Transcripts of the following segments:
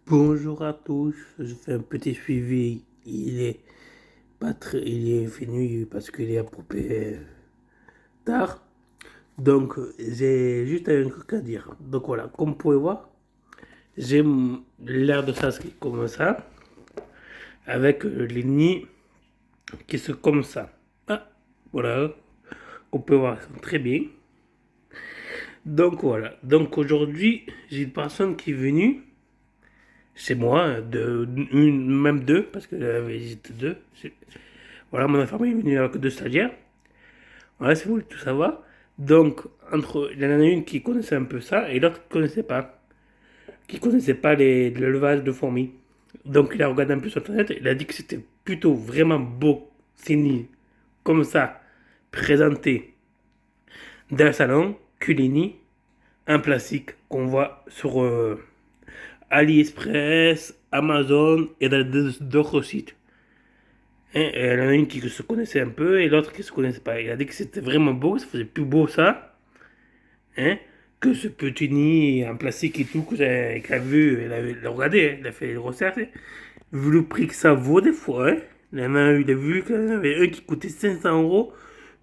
Bonjour à tous, je fais un petit suivi. Il est venu parce qu'il est approprié tard. Donc j'ai juste un truc à dire. Donc voilà, comme vous pouvez voir, j'ai l'air de s'inscrire comme ça, avec les nids qui sont comme ça. Ah, voilà, on peut voir, ils sont très bien. Donc voilà, donc aujourd'hui j'ai une personne qui est venue. C'est moi, même deux, parce que j'étais deux. Voilà, mon infirmière est venue avec deux stagiaires. Voilà, c'est vous, tout ça va. Donc, il y en a une qui connaissait un peu ça et l'autre qui connaissait pas. Qui connaissait pas l'élevage de fourmis. Donc, il a regardé un peu sur internet, il a dit que c'était plutôt vraiment beau, signé, comme ça, présenté dans le salon, Culini, un plastique qu'on voit sur AliExpress, Amazon et dans d'autres sites. Hein, et il y en a une qui se connaissait un peu et l'autre qui se connaissait pas. Il a dit que c'était vraiment beau, ça faisait plus beau ça, hein, que ce petit nid en plastique et tout qu'il a vu, il a regardé, hein, il a fait les recherches. Hein. Vu le prix que ça vaut des fois, hein, il a vu qu'il y en avait un qui coûtait 500 euros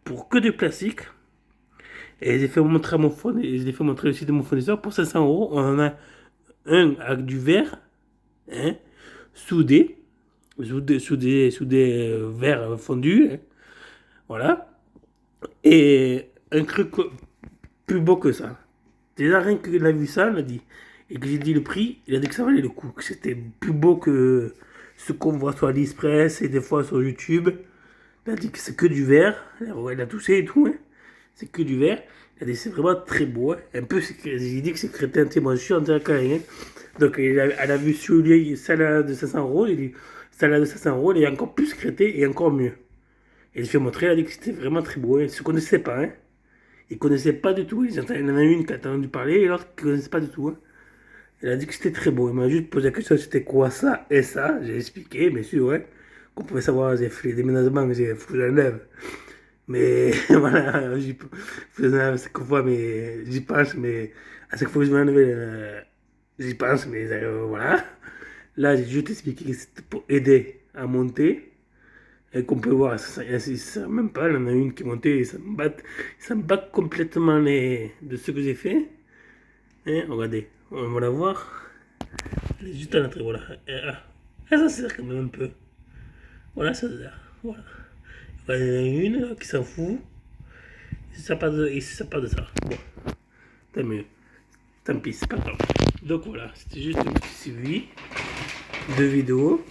pour que du plastique. Et j'ai fait montrer à mon fournisseur, je l'ai fait montrer aussi de mon fournisseur pour 500 euros. On en a un avec du verre, hein, soudé, soudé verre fondu, hein, voilà. Et un truc plus beau que ça. Déjà, rien qu'il a vu ça, il a dit. Et que j'ai dit le prix, il a dit que ça valait le coup. Que c'était plus beau que ce qu'on voit sur AliExpress et des fois sur YouTube. Il a dit que c'est que du verre. Il a touché et tout. Hein. C'est que du verre. Il a dit c'est vraiment très beau. Hein. Un peu, j'ai dit que c'est crétin. Moi, je suis en direct hein. Donc, elle a vu celui, celle de 500 euros. Il dit celle de 500 euros, elle est encore plus crétée et encore mieux. Et je lui ai montré, il a dit que c'était vraiment très beau. Hein. Il ne se connaissait pas. Hein. Il ne connaissait pas du tout. Il y en a une qui a entendu parler et l'autre qui ne connaissait pas du tout. Hein. Il a dit que c'était très beau. Il m'a juste posé la question c'était quoi ça et ça. J'ai expliqué, bien sûr, ouais, qu'on pouvait savoir, j'ai fait les déménagements que j'ai foutu un lèvre. Mais voilà, c'est qu'on voit, mais j'y pense, mais à chaque fois que je m'enlève, j'y pense, mais voilà. Là, j'ai juste expliqué que c'était pour aider à monter. Et qu'on peut voir, ça même pas, il y en a une qui est montée, ça me bat complètement de ce que j'ai fait. Hein, regardez, on va la voir. Elle est juste à l'entrée, voilà. Ça sert quand même un peu. Voilà, ça sert. Voilà. Il y en a une qui s'en fout. Et ça part de ça. Bon, tant mieux. Tant pis, c'est pas grave. Donc voilà, c'était juste un petit suivi de vidéo.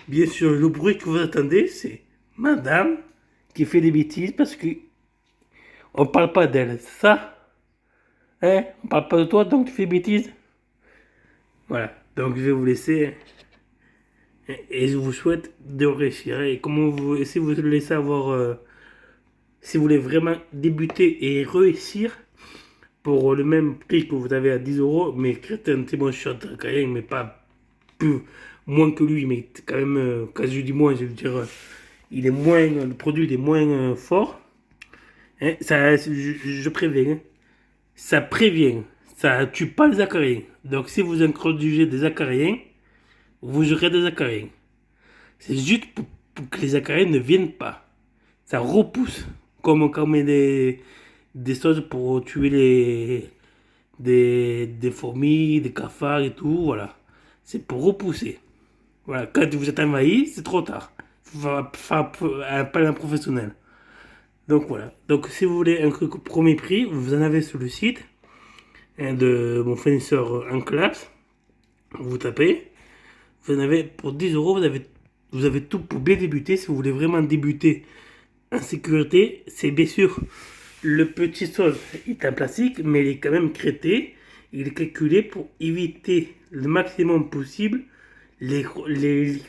Bien sûr, le bruit que vous attendez, c'est madame qui fait des bêtises parce que on parle pas d'elle, c'est ça? Hein? On parle pas de toi, donc tu fais des bêtises? Voilà, donc je vais vous laisser et je vous souhaite de réussir. Et comment vous, si vous voulez savoir, si vous voulez vraiment débuter et réussir pour le même prix que vous avez à 10 euros, mais crétin, c'est bon, je suis en train de mais pas plus, moins que lui, mais quand même, quand je dis moins, je veux dire, il est moins, le produit il est moins fort. Hein, ça, je préviens, hein, ça prévient, ça tue pas les acariens. Donc si vous introduisez des acariens, vous aurez des acariens. C'est juste pour que les acariens ne viennent pas. Ça repousse, comme quand on met des choses pour tuer des fourmis, des cafards et tout, voilà. C'est pour repousser. Voilà, quand vous êtes envahi, c'est trop tard. Il faut faire appel à un professionnel. Donc voilà. Donc si vous voulez un truc au premier prix, vous en avez sur le site hein, de mon fournisseur Enclaps. Vous tapez. Vous en avez pour 10 euros, vous avez tout pour bien débuter. Si vous voulez vraiment débuter en sécurité, c'est bien sûr le petit sol est en plastique, mais il est quand même crété. Il est calculé pour éviter le maximum possible les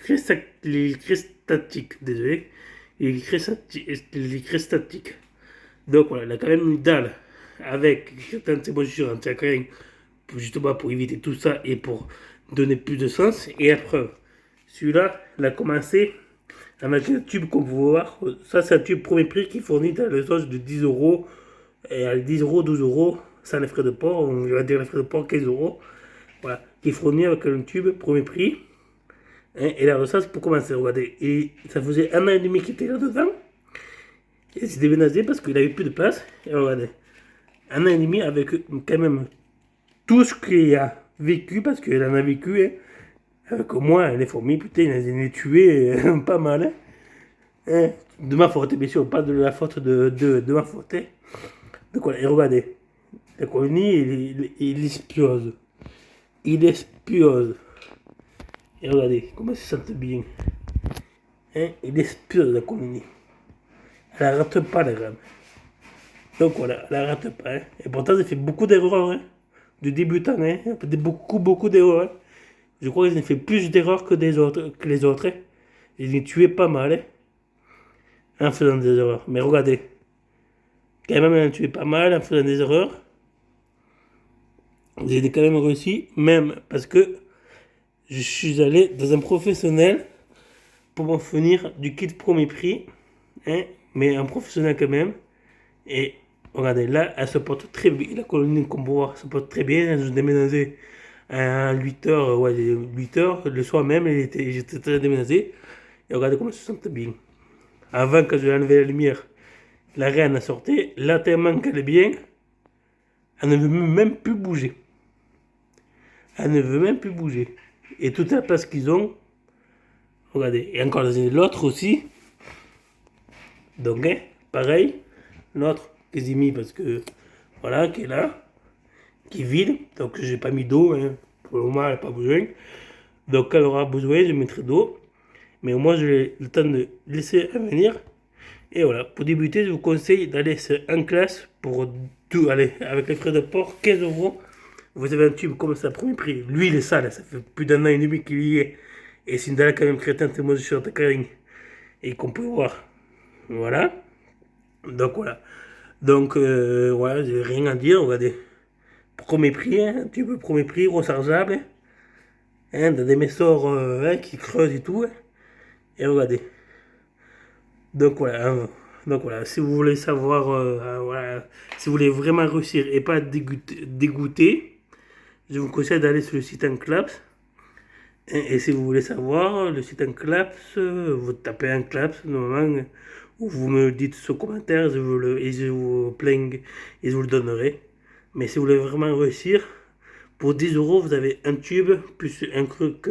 cristatiques. Désolé. Les cristatiques. Donc voilà, il a quand même une dalle avec certaines émotions anti-acryliques justement pour éviter tout ça et pour donner plus de sens. Et après, celui-là, il a commencé avec un tube qu'on peut voir. Ça, c'est un tube premier prix qui fournit dans le sauce de 10 euros. Et à 10 euros, 12 euros, sans les frais de port, on va dire les frais de port 15 euros. Voilà, qui est fourni avec un tube, premier prix. Hein, et là, ça, c'est pour commencer, regardez. Et ça faisait 1 an et demi qu'il était là-dedans. Il s'est déménagé parce qu'il avait plus de place. Et regardez, 1 an et demi avec quand même tout ce qu'il a vécu, parce qu'il en a vécu, hein, avec moi, les fourmis, putain, il les a tués pas mal. Hein. Hein, de ma faute, bien sûr, pas de la faute de ma faute. Hein. Donc voilà, et regardez, la colonie, il explose. Il explose. Et regardez, comment ça se sent bien. Hein, il explose la colonie. Elle n'arrête pas la gramme. Donc voilà, elle n'arrête pas. Hein. Et pourtant, j'ai fait beaucoup d'erreurs. Hein. De débutant, hein. Beaucoup d'erreurs. Hein. Je crois qu'ils ont fait plus d'erreurs que les autres. Hein. Ils les tuaient pas mal. Hein, en faisant des erreurs. Mais regardez. Quand même, ils ont tué pas mal en faisant des erreurs. J'ai quand même réussi. Même parce que je suis allé dans un professionnel pour m'en finir du kit premier prix. Hein, mais un professionnel quand même. Et regardez, là, elle se porte très bien. La colonie Combois se porte très bien. Je déménageais à 8h, ouais, 8h, le soir même, j'étais très déménagé. Et regardez comment elle se sent bien. Avant que je enlevé la lumière, la reine a sorti. Là, tellement qu'elle est bien, elle ne veut même plus bouger. Elle ne veut même plus bouger. Et toute la place qu'ils ont, regardez. Et encore l'autre aussi. Donc, hein, pareil. L'autre que j'ai mis parce que, voilà, qui est là, qui est vide. Donc, j'ai pas mis d'eau. Hein. Pour le moment, elle n'a pas besoin. Donc, quand elle aura besoin, je mettrai d'eau. Mais au moins, j'ai le temps de laisser venir. Et voilà, pour débuter, je vous conseille d'aller en classe pour tout. Allez, avec les frais de port, 15 euros. Vous avez un tube comme ça, premier prix. Lui, il est sale, ça fait plus d'un an et demi qu'il y est. Et c'est une dalle quand même crétin, c'est moi je suis en tacaring. Et qu'on peut voir. Voilà. Donc voilà. Donc voilà, j'ai rien à dire. Regardez. Premier prix, hein, tube premier prix, rechargeable. Hein, dans des messors hein, qui creusent et tout. Hein. Et regardez. Donc voilà, hein. Donc voilà, si vous voulez savoir, voilà, si vous voulez vraiment réussir et pas être dégoûté, je vous conseille d'aller sur le site Unclaps. Et si vous voulez savoir, le site Unclaps, vous tapez Unclaps normalement, ou vous me dites ce commentaire, et je vous plains et je vous le donnerai. Mais si vous voulez vraiment réussir, pour 10 euros, vous avez un tube, plus un truc,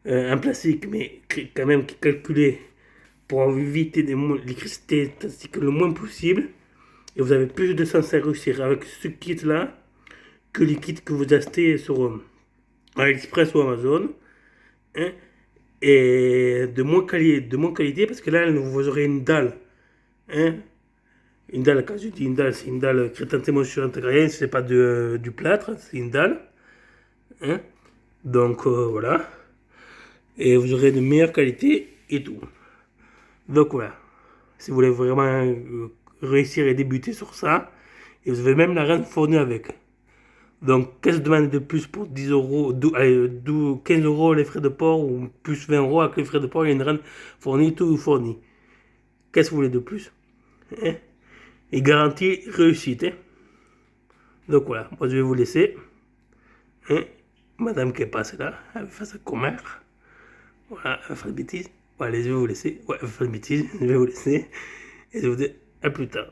un plastique, mais quand même qui est calculé pour éviter l'électricité le moins possible. Et vous avez plus de chances à réussir avec ce kit-là que les kits que vous achetez sur AliExpress ou Amazon. Hein, et de moins qualité, parce que là, vous aurez une dalle. Hein, une dalle, quand je dis une dalle, c'est une dalle crétin sur rien, c'est pas du plâtre, c'est une dalle. Hein, donc voilà. Et vous aurez de meilleure qualité et tout. Donc voilà, si vous voulez vraiment réussir et débuter sur ça, et vous avez même la reine fournie avec. Donc, qu'est-ce que vous demandez de plus pour 10 euros, 15 euros les frais de port, ou plus 20 euros avec les frais de port, il y a une reine fournie, tout fourni. Qu'est-ce que vous voulez de plus? Hein? Et garantie réussite. Hein? Donc voilà, moi je vais vous laisser. Hein? Madame qui est passée là, elle fait sa commère. Voilà, elle fait des bêtises. Voilà, je vais vous laisser. Ouais, elle fait des bêtises, je vais vous laisser. Et je vous dis à plus tard.